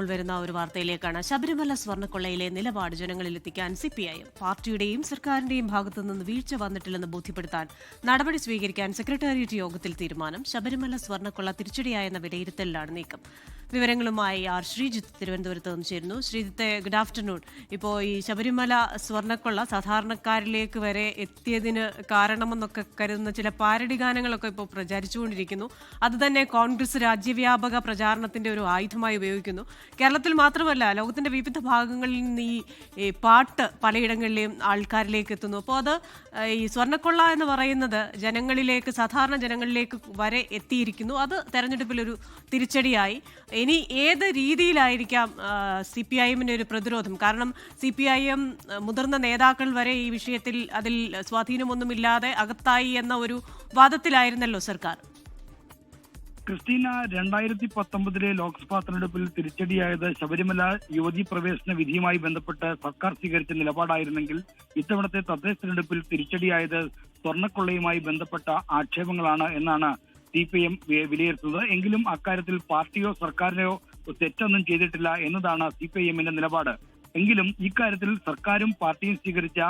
ഇപ്പോൾ വരുന്ന ഒരു വാർത്തയിലേക്കാണ്. ശബരിമല സ്വർണ്ണക്കൊള്ളയിലെ നിലപാട് ജനങ്ങളിലെത്തിക്കാൻ സിപിഐഎം പാർട്ടിയുടെയും സർക്കാരിന്റെയും ഭാഗത്തുനിന്ന് വീഴ്ച വന്നിട്ടില്ലെന്ന് ബോധ്യപ്പെടുത്താൻ നടപടി സ്വീകരിക്കാൻ സെക്രട്ടേറിയറ്റ് യോഗത്തിൽ തീരുമാനം. ശബരിമല സ്വർണ്ണക്കൊള്ള തിരിച്ചടിയായെന്ന വിലയിരുത്തലിലാണ് നീക്കം. വിവരങ്ങളുമായി ആർ ശ്രീജിത്ത് തിരുവനന്തപുരത്ത് നിന്ന് ചേരുന്നു. ശ്രീജിത്തെ, ഗുഡ് ആഫ്റ്റർനൂൺ. ഇപ്പോൾ ഈ ശബരിമല സ്വർണ്ണക്കൊള്ള സാധാരണക്കാരിലേക്ക് വരെ എത്തിയതിന് കാരണമെന്നൊക്കെ കരുതുന്ന ചില പാരഡി ഗാനങ്ങളൊക്കെ ഇപ്പോൾ പ്രചരിച്ചുകൊണ്ടിരിക്കുന്നു. അത് തന്നെ കോൺഗ്രസ് രാജ്യവ്യാപക പ്രചാരണത്തിന്റെ ഒരു ആയുധമായി ഉപയോഗിക്കുന്നു. കേരളത്തിൽ മാത്രമല്ല, ലോകത്തിന്റെ വിവിധ ഭാഗങ്ങളിൽ നിന്ന് ഈ പാട്ട് പലയിടങ്ങളിലെയും ആൾക്കാരിലേക്ക് എത്തുന്നു. അപ്പോൾ അത് ഈ സ്വർണ്ണക്കൊള്ള എന്ന് പറയുന്നത് സാധാരണ ജനങ്ങളിലേക്ക് വരെ എത്തിയിരിക്കുന്നു. അത് തെരഞ്ഞെടുപ്പിലൊരു തിരിച്ചടിയായി. ഇനി ഏത് രീതിയിലായിരിക്കാം CPIM-ന്റെ ഒരു പ്രതിരോധം? കാരണം CPIM മുതിർന്ന നേതാക്കൾ വരെ ഈ വിഷയത്തിൽ അതിൽ സ്വാധീനമൊന്നുമില്ലാതെ അകത്തായി എന്ന ഒരു വാദത്തിലായിരുന്നല്ലോ സർക്കാർ. ക്രിസ്റ്റീന, 2019 ലോക്സഭാ തെരഞ്ഞെടുപ്പിൽ തിരിച്ചടിയായത് ശബരിമല യുവതീ പ്രവേശന വിധിയുമായി ബന്ധപ്പെട്ട് സർക്കാർ സ്വീകരിച്ച നിലപാടായിരുന്നെങ്കിൽ ഇത്തവണത്തെ തദ്ദേശ തെരഞ്ഞെടുപ്പിൽ തിരിച്ചടിയായത് സ്വർണ്ണക്കൊള്ളയുമായി ബന്ധപ്പെട്ട ആക്ഷേപങ്ങളാണ് എന്നാണ് CPIM വിലയിരുത്തുന്നത്. എങ്കിലും അക്കാര്യത്തിൽ പാർട്ടിയോ സർക്കാരിനെയോ തെറ്റൊന്നും ചെയ്തിട്ടില്ല എന്നതാണ് CPIM-ന്റെ നിലപാട്. എങ്കിലും ഇക്കാര്യത്തിൽ സർക്കാരും പാർട്ടിയും സ്വീകരിച്ച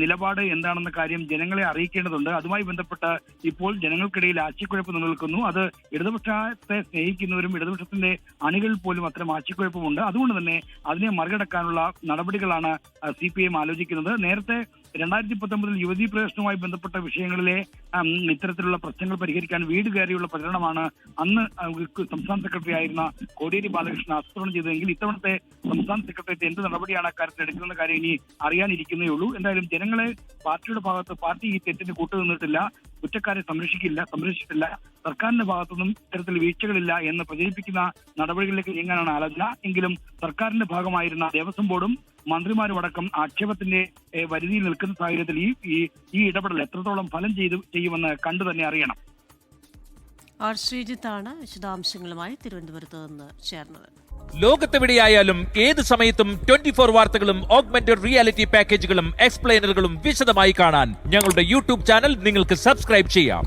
നിലപാട് എന്താണെന്ന കാര്യം ജനങ്ങളെ അറിയിക്കേണ്ടതുണ്ട്. അതുമായി ബന്ധപ്പെട്ട് ഇപ്പോൾ ജനങ്ങൾക്കിടയിൽ ആശയക്കുഴപ്പം നിലനിൽക്കുന്നു. അത് ഇടതുപക്ഷത്തെ സ്നേഹിക്കുന്നവരും ഇടതുപക്ഷത്തിന്റെ അണികൾ പോലും അത്തരം ആശയക്കുഴപ്പമുണ്ട്. അതുകൊണ്ട് തന്നെ അതിനെ മറികടക്കാനുള്ള നടപടികളാണ് CPIM ആലോചിക്കുന്നത്. നേരത്തെ 2019 യുവതീ പ്രവേശനവുമായി ബന്ധപ്പെട്ട വിഷയങ്ങളിലെ ഇത്തരത്തിലുള്ള പ്രശ്നങ്ങൾ പരിഹരിക്കാൻ വീട് കയറിയുള്ള പ്രചരണമാണ് അന്ന് സംസ്ഥാന സെക്രട്ടറി ആയിരുന്ന കോടിയേരി ബാലകൃഷ്ണൻ ആസൂത്രണം ചെയ്തതെങ്കിൽ ഇത്തവണത്തെ സംസ്ഥാന സെക്രട്ടേറിയറ്റ് എന്ത് നടപടിയാണ് അക്കാര്യത്തിൽ എടുക്കുന്ന കാര്യം ഇനി അറിയാനിരിക്കുന്നേ ഉള്ളൂ. എന്തായാലും ജനങ്ങളെ പാർട്ടിയുടെ ഭാഗത്ത് പാർട്ടി ഈ തെറ്റിന് കൂട്ടുനിന്നിട്ടില്ല, കുറ്റക്കാരെ സംരക്ഷിച്ചിട്ടില്ല, സർക്കാരിന്റെ ഭാഗത്തുനിന്നും ഇത്തരത്തിൽ വീഴ്ചകളില്ല എന്ന് പ്രചരിപ്പിക്കുന്ന നടപടികളിലേക്ക് നീങ്ങാനാണ് ആലോചന. എങ്കിലും സർക്കാരിന്റെ ഭാഗമായിരുന്ന ദേവസ്വം ബോർഡും മന്ത്രിമാരും അടക്കം ആക്ഷേപത്തിന്റെ പരിധിയിൽ നിൽക്കുന്ന സാഹചര്യത്തിൽ ഈ ഇടപെടൽ എത്രത്തോളം ഫലം ചെയ്യുമെന്ന് കണ്ടു തന്നെ അറിയണം. ആർ ശ്രീജിത്താണ് വിശദാംശങ്ങളുമായി തിരുവനന്തപുരത്ത് നിന്ന് ചേർന്നത്. ലോകത്തെവിടെയായാലും ഏത് സമയത്തും 24 വാർത്തകളും ഓഗ്മെന്റഡ് റിയാലിറ്റി പാക്കേജുകളും എക്സ്പ്ലെയിനറുകളും വിശദമായി കാണാൻ ഞങ്ങളുടെ യൂട്യൂബ് ചാനൽ നിങ്ങൾക്ക് സബ്സ്ക്രൈബ് ചെയ്യാം.